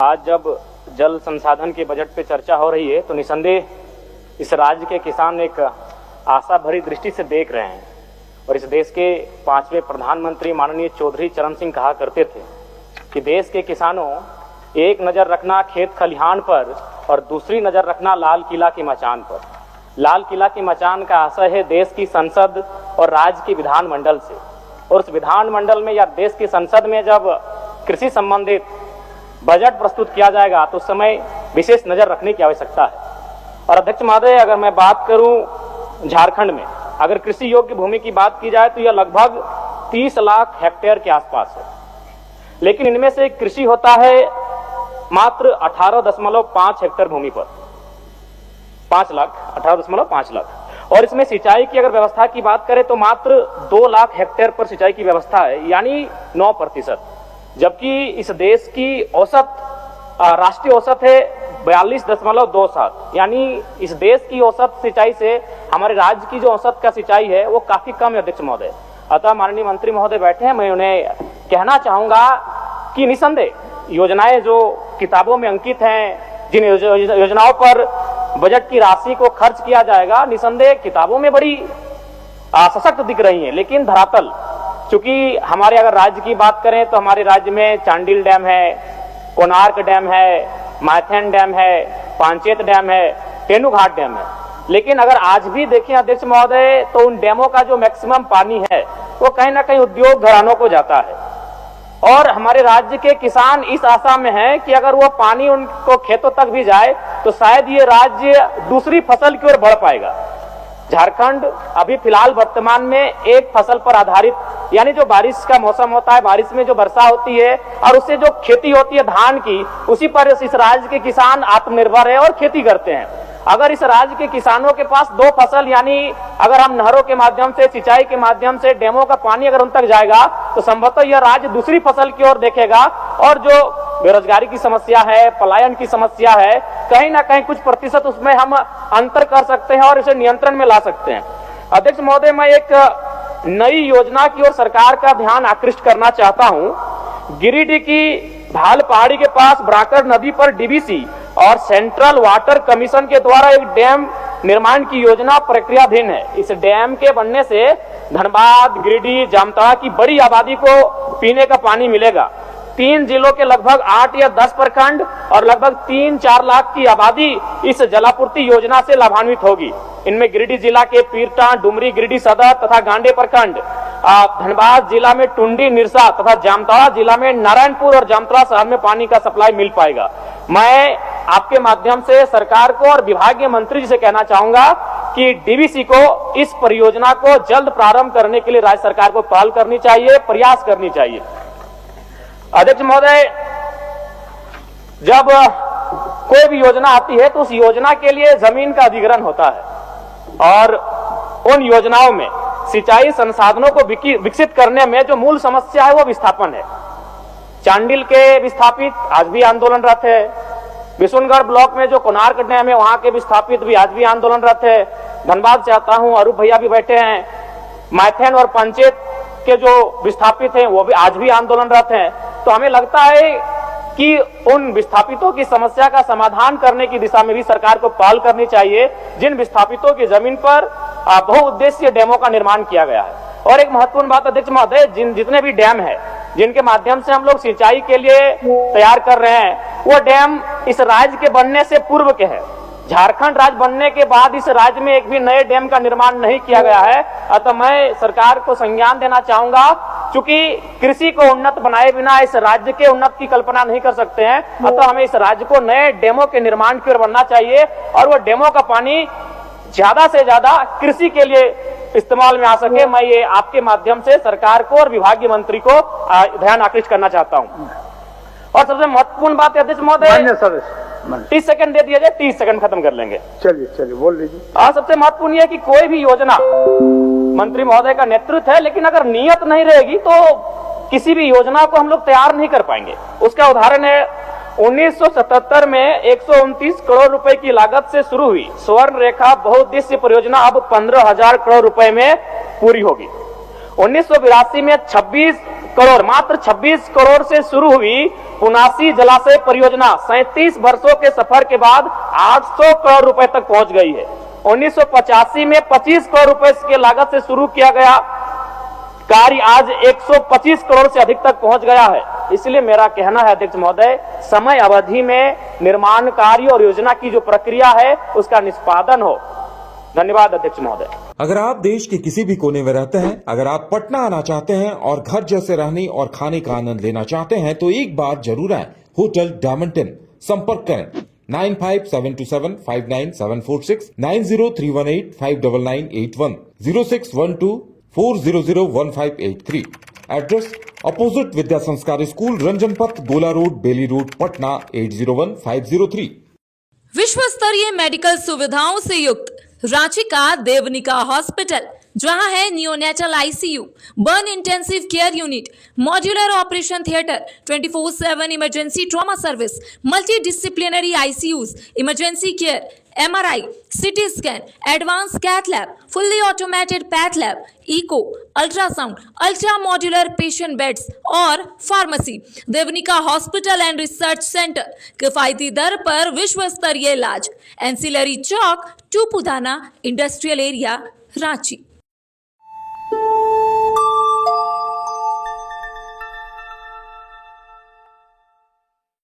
आज जब जल संसाधन के बजट पे चर्चा हो रही है तो निसंदेह इस राज्य के किसान एक आशा भरी दृष्टि से देख रहे हैं। और इस देश के 5वें प्रधानमंत्री माननीय चौधरी चरण सिंह कहा करते थे कि देश के किसानों, एक नज़र रखना खेत खलिहान पर और दूसरी नज़र रखना लाल किला की मचान पर। लाल किला की मचान का आशय है देश की संसद और राज्य की विधानमंडल से, और उस विधानमंडल में या देश की संसद में जब कृषि संबंधित बजट प्रस्तुत किया जाएगा तो उस समय विशेष नज़र रखने की आवश्यकता है। और अध्यक्ष महोदय, अगर मैं बात करूं झारखंड में, अगर कृषि योग्य भूमि की बात की जाए तो यह लगभग 30 लाख हेक्टेयर के आसपास है, लेकिन इनमें से कृषि होता है मात्र 18.5 हेक्टेयर भूमि पर, 18.5 लाख। और इसमें सिंचाई की अगर व्यवस्था की बात करें तो मात्र 2 लाख हेक्टेयर पर सिंचाई की व्यवस्था है, यानी 9%। जबकि इस देश की औसत राष्ट्रीय औसत है 42.27, यानी इस देश की औसत सिंचाई से हमारे राज्य की जो औसत का सिंचाई है वो काफी कम है अध्यक्ष महोदय। अतः माननीय मंत्री महोदय बैठे हैं, मैं उन्हें कहना चाहूंगा कि निसंदेह योजनाएं जो किताबों में अंकित हैं, जिन योजनाओं पर बजट की राशि को खर्च किया जाएगा, निसंदेह किताबों में बड़ी सशक्त दिख रही है, लेकिन धरातल, चूंकि हमारे अगर राज्य की बात करें तो हमारे राज्य में चांडिल डैम है, कोणार्क डैम है, माइथन डैम है, पांचेत डैम है, तेनूघाट डैम है। लेकिन अगर आज भी देखें अध्यक्ष महोदय तो उन डैमों का जो मैक्सिमम पानी है वो कहीं ना कहीं उद्योग घरानों को जाता है, और हमारे राज्य के किसान इस आशा में हैं कि अगर वो पानी उनको खेतों तक भी जाए तो शायद ये राज्य दूसरी फसल की ओर बढ़ पाएगा। झारखंड अभी फिलहाल वर्तमान में एक फसल पर आधारित, यानी जो बारिश का मौसम होता है, बारिश में जो वर्षा होती है और उससे जो खेती होती है धान की, उसी पर इस राज्य के किसान आत्मनिर्भर है और खेती करते हैं। अगर इस राज्य के किसानों के पास 2 फसल, यानी अगर हम नहरों के माध्यम से, सिंचाई के माध्यम से डैमों का पानी अगर उन तक जाएगा तो संभवतः यह राज्य दूसरी फसल की ओर देखेगा, और जो बेरोजगारी की समस्या है, पलायन की समस्या है, कहीं ना कहीं कुछ प्रतिशत उसमें हम अंतर कर सकते हैं और इसे नियंत्रण में ला सकते हैं। अध्यक्ष महोदय, मैं एक नई योजना की ओर सरकार का ध्यान आकृष्ट करना चाहता हूं। गिरिडीह की भाल पहाड़ी के पास ब्राकर नदी पर डीवीसी और सेंट्रल वाटर कमीशन के द्वारा एक डैम निर्माण की योजना प्रक्रियाधीन है। इस डैम के बनने से धनबाद, गिरिडीह, जामताड़ा की बड़ी आबादी को पीने का पानी मिलेगा। 3 जिलों के लगभग 8 या 10 प्रखंड और लगभग 3-4 लाख की आबादी इस जलापूर्ति योजना से लाभान्वित होगी। इनमें गिरिडीह जिला के पीरटांड, डुमरी, गिरिडीह सदर तथा गांडे प्रखंड, धनबाद जिला में टुंडी, निरसा तथा जामताड़ा जिला में नारायणपुर और जामताड़ा शहर में पानी का सप्लाई मिल पाएगा। मैं आपके माध्यम से सरकार को और विभागीय मंत्री जी से कहना चाहूंगा कि डीवीसी को, इस परियोजना को जल्द प्रारंभ करने के लिए राज्य सरकार को पहल करनी चाहिए, प्रयास करनी चाहिए। अध्यक्ष महोदय, जब कोई भी योजना आती है तो उस योजना के लिए जमीन का अधिग्रहण होता है, और उन योजनाओं में सिंचाई संसाधनों को विकसित करने में जो मूल समस्या है वो विस्थापन है। चांडिल के विस्थापित आज भी आंदोलनरत है, विशुनगढ़ ब्लॉक में जो कोणार्क डैम है वहां के विस्थापित भी आज भी आंदोलनरत है। धनबाद से आता हूं, अरूप भैया भी बैठे हैं, माइथन और पंचायत के जो विस्थापित हैं वो भी आज भी आंदोलनरत हैं। तो हमें लगता है कि उन विस्थापितों की समस्या का समाधान करने की दिशा में भी सरकार को पहल करनी चाहिए, जिन विस्थापितों की जमीन पर बहुउद्देशीय डैमों का निर्माण किया गया है। और एक महत्वपूर्ण बात अध्यक्ष महोदय, जितने भी डैम है जिनके माध्यम से हम लोग सिंचाई के लिए तैयार कर रहे हैं, वो डैम इस राज्य के बनने से पूर्व के हैं। झारखंड राज्य बनने के बाद इस राज्य में एक भी नए डैम का निर्माण नहीं किया गया है। अतः मैं सरकार को संज्ञान देना चाहूंगा, चूंकि कृषि को उन्नत बनाए बिना इस राज्य के उन्नत की कल्पना नहीं कर सकते हैं। अतः हमें इस राज्य को नए डैमों के निर्माण की ओर बढ़ना चाहिए, और वो डैमों का पानी ज्यादा से ज्यादा कृषि के लिए इस्तेमाल में आ सके। मैं ये आपके माध्यम से सरकार को और विभागीय मंत्री को ध्यान आकृष्ट करना चाहता हूं। और सबसे महत्वपूर्ण बात है अध्यक्ष महोदय, 30 सेकंड दे दिया जाए, 30 सेकंड खत्म कर लेंगे। चलिए बोल लीजिए। सबसे महत्वपूर्ण है कि कोई भी योजना मंत्री महोदय का नेतृत्व है, लेकिन अगर नियत नहीं रहेगी तो किसी भी योजना को हम लोग तैयार नहीं कर पाएंगे। उसका उदाहरण है 1977 में 129 करोड़ रुपए की लागत से शुरू हुई स्वर्ण रेखा बहुउद्देशीय परियोजना अब 15,000 करोड़ रुपए में पूरी होगी। 1982 में 26 करोड़, मात्र 26 करोड़ से शुरू हुई पुनासी जलाशय परियोजना 37 वर्षों के सफर के बाद 800 करोड़ रुपए तक पहुंच गई है। 1985 में 25 करोड़ रुपए की लागत से शुरू किया गया कार्य आज 125 करोड़ से अधिक तक पहुंच गया है। इसलिए मेरा कहना है अध्यक्ष महोदय, समय अवधि में निर्माण कार्य और योजना की जो प्रक्रिया है उसका निष्पादन हो। धन्यवाद अध्यक्ष महोदय। अगर आप देश के किसी भी कोने में रहते हैं, अगर आप पटना आना चाहते हैं और घर जैसे रहने और खाने का आनंद लेना चाहते हैं तो एक बार जरूर आए होटल डायमंड इन। संपर्क करें 9572759746, 9031859981, 0612400153। एड्रेस अपोजिट विद्या संस्कार स्कूल, रंजन पथ, गोला रोड, बेली रोड, पटना 801503। विश्व स्तरीय मेडिकल सुविधाओं से युक्त रांची का देवनिका हॉस्पिटल, जहां है neonatal ICU, burn intensive care unit, modular operation theatre, 24/7 emergency trauma service, multi disciplinary ICUs, emergency care, MRI, CT scan, advance cath lab, fully automated path lab, echo, ultrasound, ultra modular patient beds और pharmacy. Devnika hospital and research centre, किफायती दर पर विश्व स्तरीय इलाज, ancillary chowk, Tupudana industrial area, Ranchi.